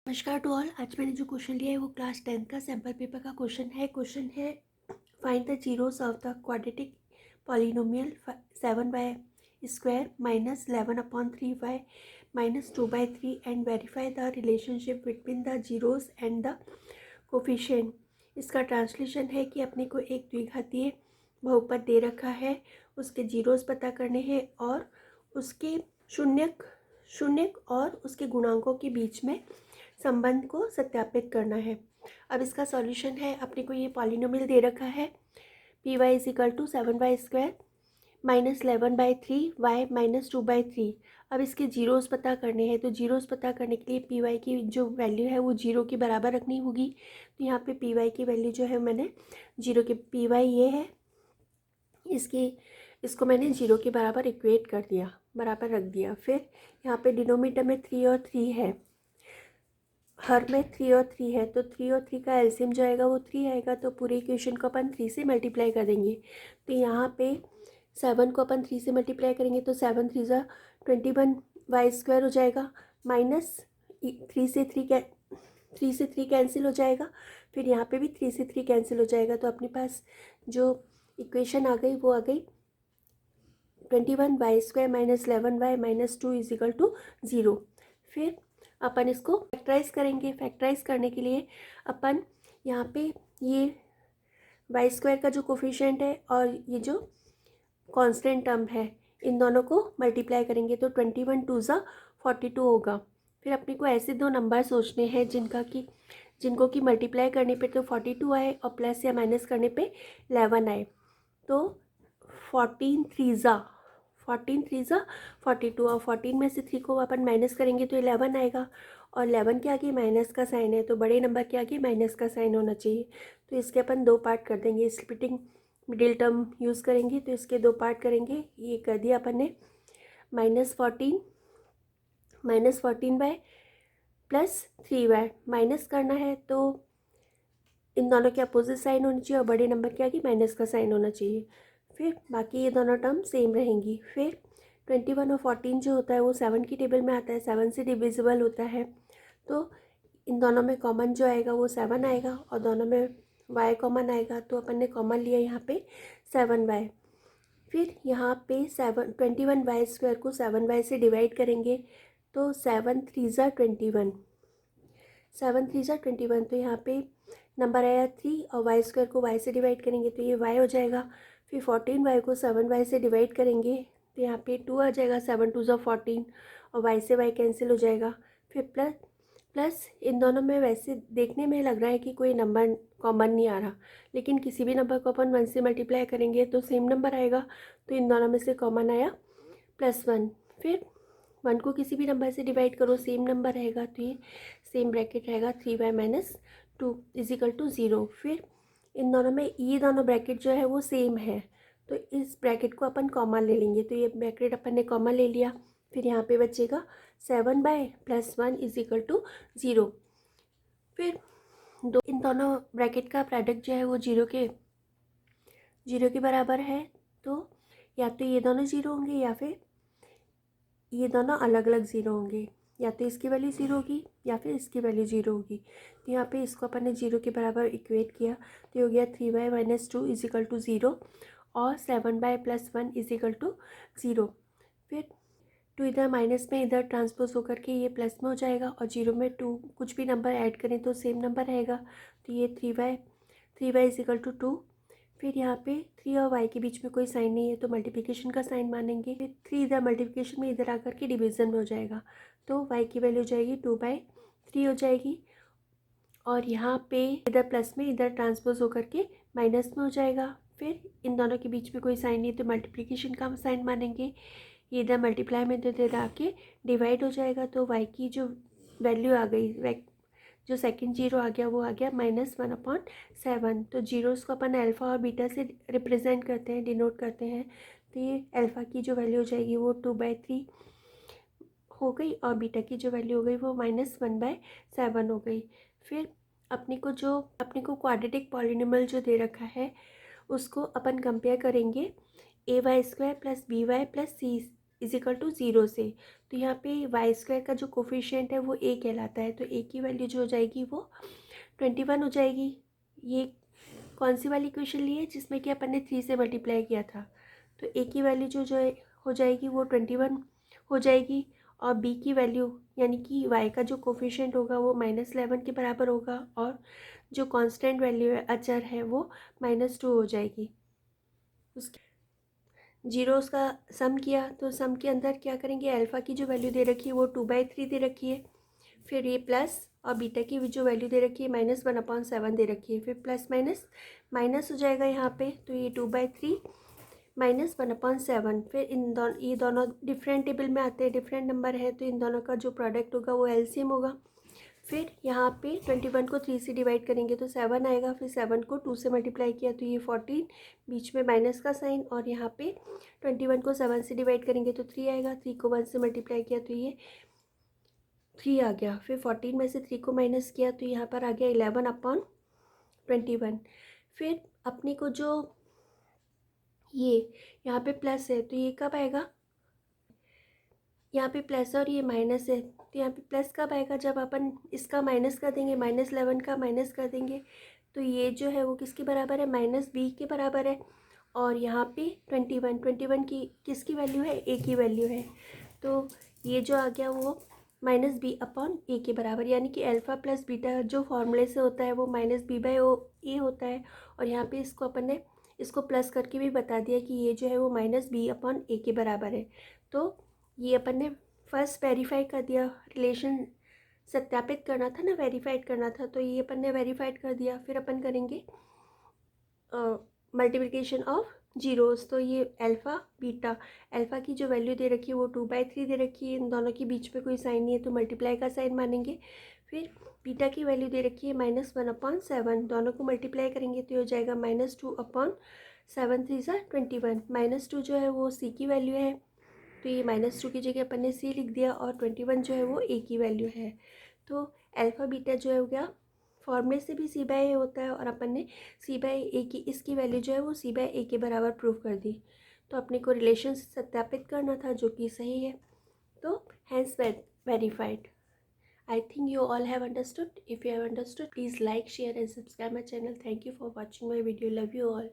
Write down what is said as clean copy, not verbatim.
नमस्कार to all. आज मैंने जो क्वेश्चन लिया है वो क्लास 10 का सैम्पल पेपर का क्वेश्चन है find the zeros of the quadratic polynomial 7y² minus 11/3y minus 2/3 and verify the relationship between the zeros and the coefficient. इसका ट्रांसलेशन है कि अपने को एक द्विघातीय बहुपद दे रखा है, उसके जीरोस पता करने हैं और उसके शून्यक और उसके गुणांकों के बीच में संबंध को सत्यापित करना है। अब इसका सॉल्यूशन है, अपने को ये पॉलिनोमियल दे रखा है P Y is equal to 7y² minus 11/3y minus 2/3। अब इसके जीरोस पता करने हैं, तो जीरोस पता करने के लिए पी वाई की जो वैल्यू है वो जीरो के बराबर रखनी होगी। तो यहाँ पे पी वाई की वैल्यू जो है मैंने जीरो के, पी वाई ये है, इसको मैंने जीरो के बराबर इक्वेट कर दिया, बराबर रख दिया। फिर यहाँ पे डिनोमीटर में 3 और 3 है, हर में 3 और 3 है, तो 3 और 3 का एलसीएम जो आएगा वो 3 आएगा। तो पूरे इक्वेशन को अपन 3 से मल्टीप्लाई कर देंगे। तो यहाँ पे 7 को अपन 3 से मल्टीप्लाई करेंगे तो 7 3 ज़ा 21y² हो जाएगा, माइनस 3 से 3 कैंसिल हो जाएगा। फिर यहाँ पे भी 3 से 3 कैंसिल हो जाएगा। तो अपने पास जो इक्वेशन आ गई वो आ गई 21y² minus 11y minus 2 is equal to 0। फिर अपन इसको फैक्टराइज करेंगे। फैक्टराइज करने के लिए अपन यहाँ पे ये y² का जो कोफिशिएंट है और ये जो कांस्टेंट टर्म है, इन दोनों को मल्टीप्लाई करेंगे तो 21 2 ज़ा 42 होगा। फिर अपने को ऐसे दो नंबर सोचने हैं जिनको कि मल्टीप्लाई करने पे तो 42 आए और प्लस या माइनस करने पे 11 आए। तो 14 3 ज़ा 42 और 14 में से 3 को अपन माइनस करेंगे तो 11 आएगा और 11 के आगे माइनस का साइन है, तो बड़े नंबर के आगे माइनस का साइन होना चाहिए। तो इसके अपन दो पार्ट कर देंगे, स्प्लिटिंग मिडिल टर्म यूज़ करेंगे। तो इसके दो पार्ट करेंगे, ये कर दिया अपन ने, -14 बाय +3y माइनस करना है तो इन दोनों के अपोजिट साइन होनी चाहिए और बड़े नंबर के आगे माइनस का साइन होना चाहिए। फिर बाकी ये दोनों टर्म सेम रहेंगी। फिर 21 और 14 जो होता है वो 7 की टेबल में आता है, 7 से डिविजिबल होता है। तो इन दोनों में कॉमन जो आएगा वो 7 आएगा और दोनों में y कॉमन आएगा। तो अपन ने कॉमन लिया यहाँ पे 7y। फिर यहाँ पे 21y² को 7y से डिवाइड करेंगे तो 7 3 ज़ा 21, 7 3 ज़ा 21। तो यहाँ पे नंबर आया 3 और y² को y से डिवाइड करेंगे तो ये y हो जाएगा। फिर 14y को 7y से डिवाइड करेंगे तो यहाँ पे 2 आ जाएगा, 7 2 ज़ा 14 और y से y कैंसिल हो जाएगा। फिर प्लस इन दोनों में वैसे देखने में लग रहा है कि कोई नंबर कॉमन नहीं आ रहा, लेकिन किसी भी नंबर को अपन 1 से मल्टीप्लाई करेंगे तो सेम नंबर आएगा। तो इन दोनों में से कॉमन आया +1। फिर 1 को किसी भी नंबर से डिवाइड करो, सेम नंबर रहेगा, तो ये सेम ब्रैकेट रहेगा 3y minus 2 is equal to 0। फिर इन दोनों में ये दोनों ब्रैकेट जो है वो सेम है, तो इस ब्रैकेट को अपन कॉमन ले लेंगे। तो ये ब्रैकेट अपन ने कॉमन ले लिया। फिर यहाँ पे बचेगा 7/+1 इज इक्वल टू 0। फिर इन दोनों ब्रैकेट का प्रोडक्ट जो है वो जीरो के बराबर है। तो या तो ये दोनों ज़ीरो होंगे या फिर ये दोनों अलग अलग ज़ीरो होंगे, या तो इसकी वैल्यू ज़ीरो होगी या फिर इसकी वैल्यू ज़ीरो होगी। तो यहाँ पे इसको अपन ने जीरो के बराबर इक्वेट किया तो ये हो गया 3y minus 2 is equal to 0 और 7y+1 इज इक्वल टू 0। फिर 2 इधर माइनस में इधर ट्रांसपोज होकर के ये प्लस में हो जाएगा और 0 में 2 कुछ भी नंबर ऐड करें तो सेम नंबर रहेगा। तो ये 3y इज इक्वल टू 2। फिर यहाँ पे 3 और y के बीच में कोई साइन नहीं है तो मल्टीप्लिकेशन का साइन मानेंगे। फिर 3 इधर मल्टीप्लिकेशन में इधर आकर के डिवीज़न में हो जाएगा, तो y की वैल्यू हो जाएगी 2/3 हो जाएगी। और यहाँ पे इधर प्लस में इधर ट्रांसपोज होकर के माइनस में हो जाएगा। फिर इन दोनों के बीच में कोई साइन नहीं है तो मल्टीप्लिकेशन का साइन मानेंगे। ये इधर मल्टीप्लाई में इधर आके डिवाइड हो जाएगा। तो y की जो वैल्यू आ गई, जो सेकंड जीरो आ गया वो आ गया -1/7। तो जीरोस को अपन अल्फ़ा और बीटा से रिप्रेजेंट करते हैं, डिनोट करते हैं। तो ये अल्फ़ा की जो वैल्यू हो जाएगी वो 2/3 हो गई और बीटा की जो वैल्यू हो गई वो -1/7 हो गई। फिर अपने को क्वाड्रेटिक पॉलिनोमियल जो दे रखा है उसको अपन कंपेयर करेंगे ay² + by + c is equal to 0 से। तो यहाँ पे वाई स्क्वायर का जो कोफिशिएंट है वो ए कहलाता है, तो ए की वैल्यू जो हो जाएगी वो 21 हो जाएगी। ये कौन सी वाली इक्वेशन ली है जिसमें कि अपन ने 3 से मल्टीप्लाई किया था, तो ए की वैल्यू जो हो जाएगी वो 21 हो जाएगी, और बी की वैल्यू यानी कि वाई का जो कोफिशिएंट होगा वो -11 के बराबर होगा, और जो कांस्टेंट वैल्यू है अचर है वो -2 हो जाएगी। उसके जीरोस का सम किया, तो सम के अंदर क्या करेंगे, अल्फ़ा की जो वैल्यू दे रखी है वो 2/3 दे रखी है, फिर ये प्लस, और बीटा की जो वैल्यू दे रखी है -1/7 दे रखी है, फिर प्लस माइनस माइनस हो जाएगा यहाँ पे, तो ये 2/3 -1/7, फिर ये दोनों डिफरेंट टेबल में आते हैं, डिफरेंट नंबर है, तो इन दोनों का जो प्रोडक्ट होगा वो एलसीएम होगा। फिर यहाँ पे 21 को 3 से डिवाइड करेंगे तो 7 आएगा, फिर 7 को 2 से मल्टीप्लाई किया तो ये 14, बीच में माइनस का साइन, और यहाँ पे 21 को 7 से डिवाइड करेंगे तो 3 आएगा, 3 को 1 से मल्टीप्लाई किया तो ये 3 आ गया, फिर 14 में से 3 को माइनस किया तो यहाँ पर आ गया 11/21। फिर अपने को जो ये यहाँ पे प्लस है तो ये कब आएगा, यहाँ पे प्लस और ये माइनस है, तो यहाँ पे प्लस कब आएगा, जब अपन इसका माइनस कर देंगे, -11 का माइनस कर देंगे, तो ये जो है वो किसके बराबर है, -b के बराबर है। और यहाँ पे 21 की किसकी वैल्यू है, a की वैल्यू है, तो ये जो आ गया वो -b/a के बराबर, यानी कि अल्फ़ा प्लस बीटा जो फॉर्मूले से होता है वो -b/a होता है। और यहाँ पे इसको अपन ने इसको प्लस करके भी बता दिया कि ये जो है वो -b/a के बराबर है। तो ये अपन ने फर्स्ट वेरीफाई कर दिया, रिलेशन सत्यापित करना था ना, वेरीफाइड करना था, तो ये अपन ने वेरीफाइड कर दिया। फिर अपन करेंगे मल्टीप्लिकेशन ऑफ जीरोस, तो ये अल्फ़ा बीटा, अल्फ़ा की जो वैल्यू दे रखी है वो 2/3 दे रखी है, इन दोनों के बीच में कोई साइन नहीं है तो मल्टीप्लाई का साइन मानेंगे। फिर बीटा की वैल्यू दे रखी है -1/7, दोनों को मल्टीप्लाई करेंगे तो हो जाएगा -2/7 3 सा 21, -2 जो है वो सी की वैल्यू है, तो ये -2 की जगह अपन ने सी लिख दिया, और 21 जो है वो ए की वैल्यू है। तो अल्फ़ा बीटा जो है हो गया, फॉर्मूले से भी c/a होता है, और अपन ने c/a की इसकी वैल्यू जो है वो c/a के बराबर प्रूव कर दी। तो अपने को रिलेशन सत्यापित करना था जो कि सही है, तो hence verified. I think you all have understood. If you have understood, please like, share and subscribe my channel. Thank you for watching my video. Love you all.